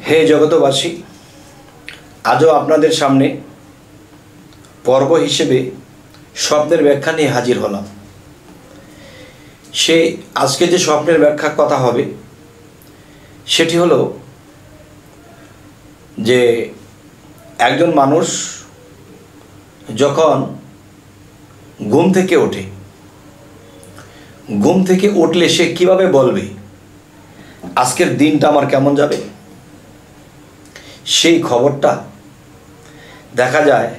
হে জগতবাসী, আজও আপনাদের সামনে পর্ব হিসেবে স্বপ্নের ব্যাখ্যা নিয়ে হাজির হলাম। আজকে যে স্বপ্নের ব্যাখ্যার কথা হবে সেটি হলো যে একজন মানুষ যখন ঘুম থেকে ওঠে, ঘুম থেকে উঠলে সে কিভাবে বলবে আজকের দিনটা আমার কেমন যাবে, সেই খবরটা দেখা যায়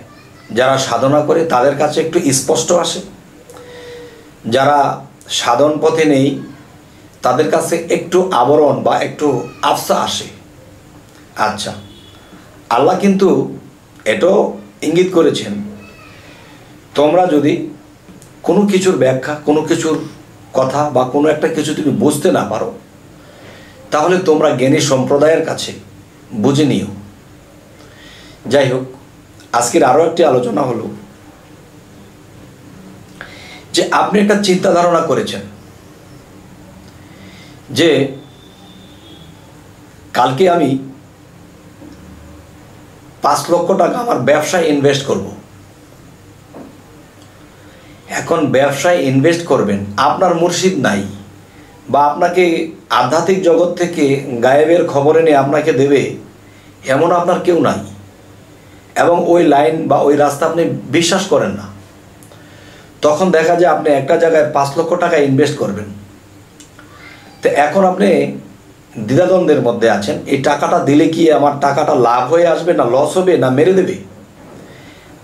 যারা সাধনা করে তাদের কাছে একটু স্পষ্ট আসে, যারা সাধন পথে নেই তাদের কাছে একটু আবরণ বা একটু আফসা আসে। আচ্ছা, আল্লাহ কিন্তু এটাও ইঙ্গিত করেছেন, তোমরা যদি কোনো কিছুর ব্যাখ্যা, কোনো কিছুর কথা বা কোনো একটা কিছু তুমি বুঝতে না পারো তাহলে তোমরা জ্ঞানী সম্প্রদায়ের কাছে বুঝে নিও। যাই হোক, আজকের আরও একটি আলোচনা হলো যে আপনি একটা চিন্তা ধারণা করেছেন যে কালকে আমি 5 লক্ষ টাকা আমার ব্যবসায় ইনভেস্ট করব। এখন ব্যবসায় ইনভেস্ট করবেন, আপনার মুর্শিদ নাই বা আপনাকে আধ্যাত্মিক জগৎ থেকে গায়েবের খবর এনে আপনাকে দেবে এমন আপনার কেউ নাই, এবং ওই লাইন বা ওই রাস্তা আপনি বিশ্বাস করেন না। তখন দেখা যায় আপনি একটা জায়গায় 5 লক্ষ টাকা ইনভেস্ট করবেন, তো এখন আপনি দ্বিধাদ্বন্দ্বের মধ্যে আছেন, এই টাকাটা দিলে কি আমার টাকাটা লাভ হয়ে আসবে না লস হবে না মেরে দেবে,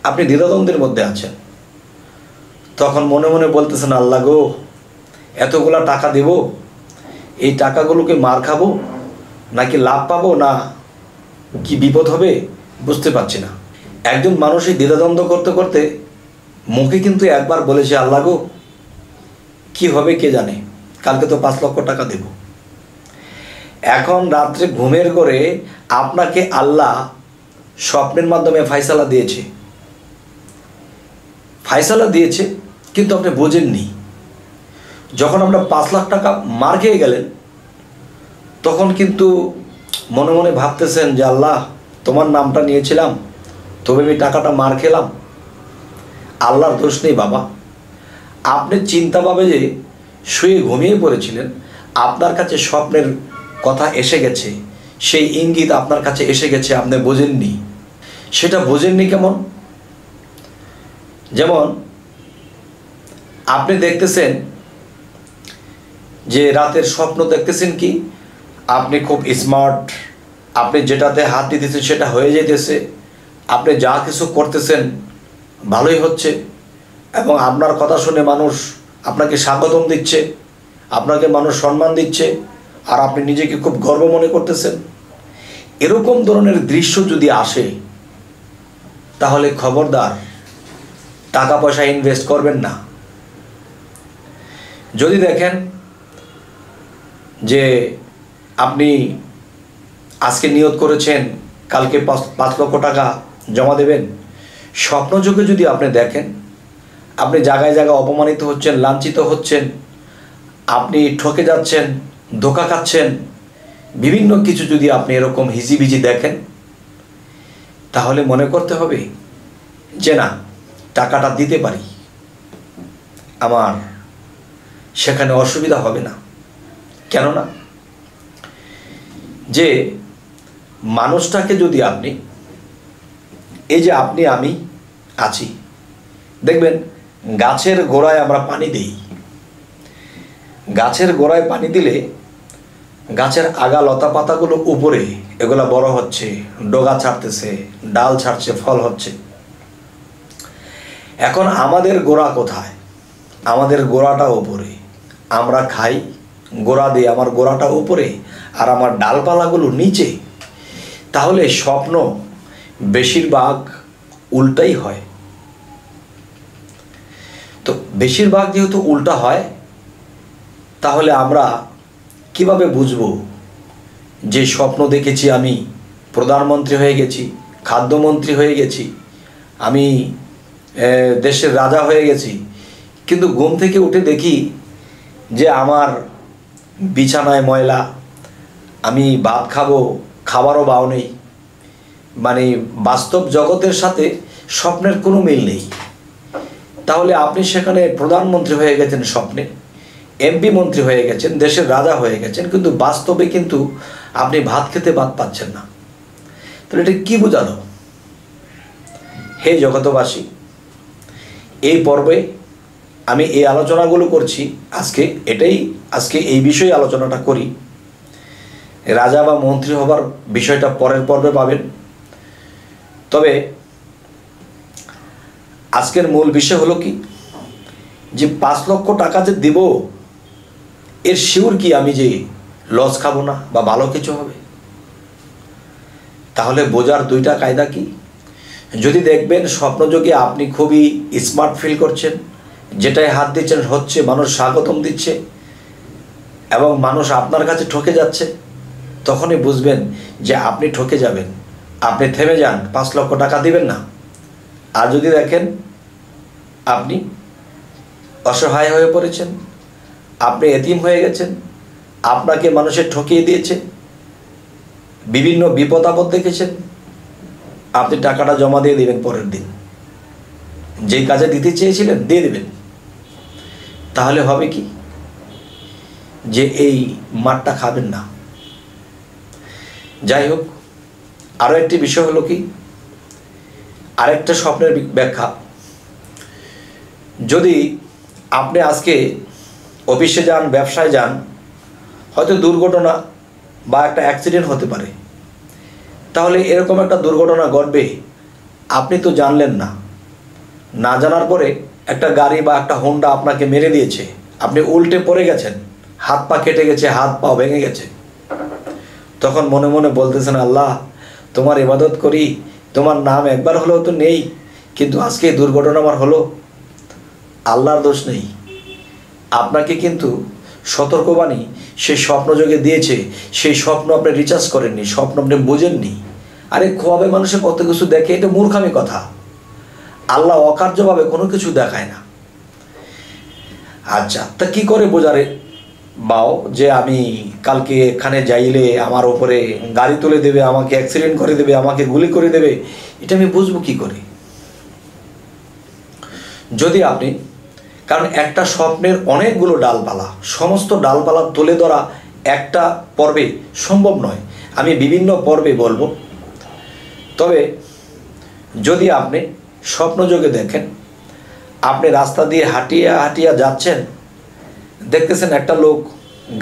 আপনি দ্বিধাদ্বন্দ্বের মধ্যে আছেন। তখন মনে মনে বলতেছেন, আল্লাহ গো, এতগুলা টাকা দেব, এই টাকাগুলোকে মার খাবো নাকি লাভ পাবো, না কি বিপদ হবে বুঝতে পারছি না। একজন মানুষ এই দ্বিধাদ্বন্দ্ব করতে করতে মুখে কিন্তু একবার বলেছে, আল্লাহ গো, কি হবে কে জানে, কালকে তো 5 লক্ষ টাকা দেব। এখন রাত্রে ঘুমের ঘরে আপনাকে আল্লাহ স্বপ্নের মাধ্যমে ফায়সালা দিয়েছে, কিন্তু আপনি বোঝেননি। যখন আপনার 5 লাখ টাকা মার খেয়ে গেলেন তখন কিন্তু মনে মনে ভাবতেছেন যে আল্লাহ, তোমার নামটা নিয়েছিলাম তবে আমি টাকাটা মার খেলাম। আল্লাহর দোষ নেই বাবা, আপনি চিন্তাভাবে যে শুয়ে ঘুমিয়ে পড়েছিলেন, আপনার কাছে স্বপ্নের কথা এসে গেছে, সেই ইঙ্গিত আপনার কাছে এসে গেছে, আপনি বোঝেননি। সেটা বোঝেননি কেমন? যেমন আপনি দেখতেছেন যে রাতের স্বপ্ন দেখতেছেন কি আপনি খুব স্মার্ট, আপনি যেটাতে হাত দিতেছেন সেটা হয়ে যেতেছে, আপনি যা কিছু করতেছেন ভালোই হচ্ছে, এবং আপনার কথা শুনে মানুষ আপনাকে স্বাগতম দিচ্ছে, আপনাকে মানুষ সম্মান দিচ্ছে, আর আপনি নিজেকে খুব গর্ব মনে করতেছেন। এরকম ধরনের দৃশ্য যদি আসে তাহলে খবরদার টাকা পয়সা ইনভেস্ট করবেন না। যদি দেখেন যে আপনি আজকে নিয়ত করেছেন কালকে 5 লক্ষ টাকা জমা দেবেন, স্বপ্নযোগে যদি আপনি দেখেন আপনি জায়গায় জায়গায় অপমানিত হচ্ছেন, লাঞ্ছিত হচ্ছেন, আপনি ঠকে যাচ্ছেন, ধোঁকা খাচ্ছেন, বিভিন্ন কিছু যদি আপনি এরকম হিজিবিজি দেখেন তাহলে মনে করতে হবে যে না, টাকাটা দিতে পারি, আমার সেখানে অসুবিধা হবে না। কেননা যে মানুষটাকে যদি আপনি, এই যে আপনি আমি আছি, দেখবেন গাছের গোড়ায় আমরা পানি দিই, গাছের গোড়ায় পানি দিলে গাছের আগা লতা পাতাগুলো উপরে এগুলা বড় হচ্ছে, ডগা ছাড়তেছে, ডাল ছাড়ছে, ফল হচ্ছে। এখন আমাদের গোড়া কোথায়? আমাদের গোড়াটা উপরে, আমরা খাই গোড়া দিয়ে, আমার গোড়াটা উপরে আর আমার ডালপালাগুলো নিচে। তাহলে স্বপ্ন বেশিরভাগ উল্টাই হয়। তো বেশিরভাগ যেহেতু উল্টা হয়, তাহলে আমরা কিভাবে বুঝব যে স্বপ্ন দেখেছি আমি প্রধানমন্ত্রী হয়ে গেছি, খাদ্যমন্ত্রী হয়ে গেছি, আমি দেশের রাজা হয়ে গেছি, কিন্তু ঘুম থেকে উঠে দেখি যে আমার বিছানায় ময়লা, আমি ভাত খাবো খাবারও বাও নেই, মানে বাস্তব জগতের সাথে স্বপ্নের কোনো মিল নেই। তাহলে আপনি সেখানে প্রধানমন্ত্রী হয়ে গেছেন স্বপ্নে, এমপি মন্ত্রী হয়ে গেছেন, দেশের রাজা হয়ে গেছেন, কিন্তু বাস্তবে কিন্তু আপনি ভাত খেতে ভাত পাচ্ছেন না। তাহলে এটা কি বোঝালো? হে জগতবাসী, এই পর্বে আমি এই আলোচনাগুলো করছি আজকে এই বিষয়ে আলোচনাটা করি। রাজা বা মন্ত্রী হবার বিষয়টা পরের পর্বে পাবেন। তবে আজকের মূল বিষয় হলো কি, যে 5 লক্ষ টাকা যে দিব, এর শিওর কি আমি যে লস খাবো না বা ভালো কিছু হবে? তাহলে বোঝার 2টা কায়দা কি? যদি দেখবেন স্বপ্নযোগে আপনি খুবই স্মার্ট ফিল করছেন, যেটাই হাত দিচ্ছেন হচ্ছে, মানুষ স্বাগতম দিচ্ছে এবং মানুষ আপনার কাছে ঠকে যাচ্ছে, তখনই বুঝবেন যে আপনি ঠকে যাবেন। আপনি থেমে যান, 5 লক্ষ টাকা দিবেন না। আর যদি দেখেন আপনি অসহায় হয়ে পড়েছেন, আপনি এতিম হয়ে গেছেন, আপনাকে মানুষের ঠকিয়ে দিয়েছে, বিভিন্ন বিপদ আপদ দেখেছেন, আপনি টাকাটা জমা দিয়ে দেবেন পরের দিন, যেই কাজে দিতে চেয়েছিলেন দিয়ে দেবেন। তাহলে হবে কি, যে এই মারটা খাবেন না। যাই হোক, আরও একটি বিষয় হলো কি, আরেকটা স্বপ্নের ব্যাখ্যা। যদি আপনি আজকে অফিসে যান, ব্যবসায় যান, হয়তো দুর্ঘটনা বা একটা অ্যাক্সিডেন্ট হতে পারে। তাহলে এরকম একটা দুর্ঘটনা ঘটবে, আপনি তো জানলেন না, না জানার পরে একটা গাড়ি বা একটা হোন্ডা আপনাকে মেরে দিয়েছে, আপনি উল্টে পড়ে গেছেন, হাত পা কেটে গেছে, হাত পা ভেঙে গেছে। তখন মনে মনে বলতেছেন, আল্লাহ তোমার ইবাদত করি, তোমার নাম একবার হলেও তো নেই, কিন্তু আজকে এই দুর্ঘটনা আমার হলো। আল্লাহর দোষ নেই, আপনাকে কিন্তু সতর্কবাণী সেই স্বপ্নযোগে দিয়েছে, সেই স্বপ্ন আপনি রিচার্জ করেননি, স্বপ্ন আপনি বোঝেননি। আরে খোয়াবে মানুষে কত কিছু দেখে, এটা মূর্খামি কথা। আল্লাহ অকার্যভাবে কোনো কিছু দেখায় না। আচ্ছা, তা কি করে বোঝারে বাও যে আমি কালকে এখানে যাইলে আমার ওপরে গাড়ি তুলে দেবে, আমাকে অ্যাক্সিডেন্ট করে দেবে, আমাকে গুলি করে দেবে? এটা আমি বুঝবো কি করে? যদি আপনি, কারণ একটা স্বপ্নের অনেকগুলো ডালপালা, সমস্ত ডালপালা তুলে ধরা একটা পর্বে সম্ভব নয়, আমি বিভিন্ন পর্বে বলবো। তবে যদি আপনি স্বপ্নযোগে দেখেন, আপনি রাস্তা দিয়ে হাঁটিয়া হাঁটিয়া যাচ্ছেন, দেখতেছেন একটা লোক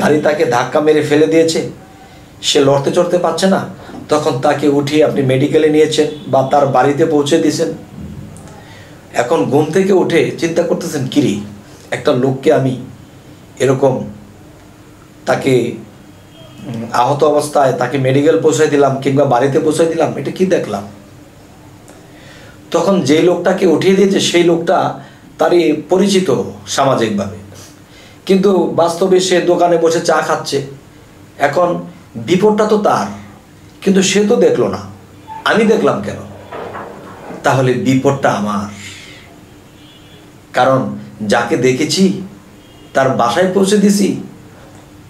গাড়ি তাকে ধাক্কা মেরে ফেলে দিয়েছে, সে লড়তে চড়তে পারছে না, তখন তাকে উঠিয়ে আপনি মেডিকেলে নিয়েছেন বা তার বাড়িতে পৌঁছে দিয়েছেন। এখন ঘুম থেকে উঠে চিন্তা করতেছেন, কিরে একটা লোককে আমি এরকম তাকে আহত অবস্থায় তাকে মেডিকেল পৌঁছায় দিলাম কিংবা বাড়িতে পৌঁছায় দিলাম, এটা কি দেখলাম? তখন যেই লোকটাকে উঠিয়ে দিয়েছে সেই লোকটা তারই পরিচিত সামাজিকভাবে, কিন্তু বাস্তবে সে দোকানে বসে চা খাচ্ছে। এখন বিপদটা তো তার, কিন্তু সে তো দেখলো না, আমি দেখলাম কেন? তাহলে বিপদটা আমার, কারণ যাকে দেখেছি তার বাসায় পৌঁছে দিছি,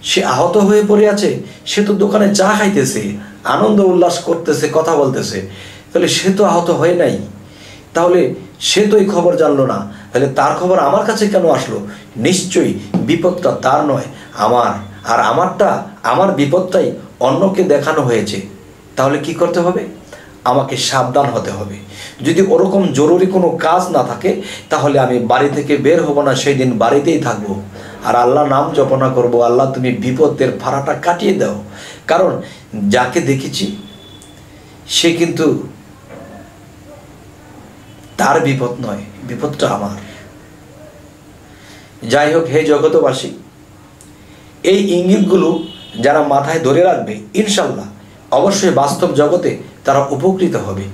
সে আহত হয়ে পড়ে আছে, সে তো দোকানে চা খাইতেছে, আনন্দ উল্লাস করতেছে, কথা বলতেছে, তাহলে সে তো আহত হয় নাই। তাহলে সে তো এই খবর জানলো না, তাহলে তার খবর আমার কাছে কেন আসলো? নিশ্চয়ই বিপদটা তার নয়, আমার। আর আমার বিপদটাই অন্যকে দেখানো হয়েছে। তাহলে কি করতে হবে? আমাকে সাবধান হতে হবে। যদি ওরকম জরুরি কোনো কাজ না থাকে, তাহলে আমি বাড়ি থেকে বের হব না, সেই দিন বাড়িতেই থাকবো আর আল্লাহ নাম জপনা করব, আল্লাহ তুমি বিপদের ফাড়াটা কাটিয়ে দাও। কারণ যাকে দেখেছি সে কিন্তু তার বিপদ নয়, বিপদটা আমার। যাই হোক, হে জগতবাসী, এই ইঙ্গিতগুলো যারা মাথায় ধরে রাখবে, ইনশাল্লাহ অবশ্যই বাস্তব জগতে তারা উপকৃত হবে।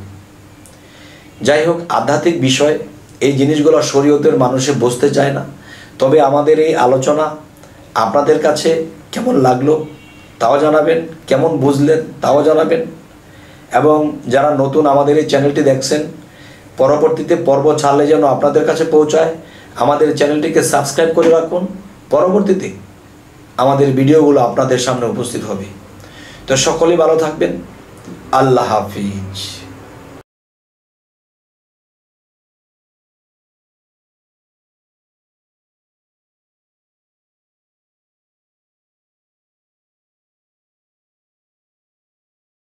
যাই হোক, আধ্যাত্মিক বিষয় এই জিনিসগুলো শরীয়তের মানুষে বুঝতে চায় না। তবে আমাদের এই আলোচনা আপনাদের কাছে কেমন লাগলো তাও জানাবেন, কেমন বুঝলেন তাও জানাবেন। এবং যারা নতুন আমাদের এই চ্যানেলটি দেখছেন, পরবর্তীতে পর্ব ছাড়লে যেন আপনাদের কাছে পৌঁছায়, আমাদের চ্যানেলটিকে সাবস্ক্রাইব করে রাখুন। পরবর্তীতে আমাদের ভিডিওগুলো আপনাদের সামনে উপস্থিত হবে। তো তো সকলেই ভালো থাকবেন। আল্লাহ হাফিজ।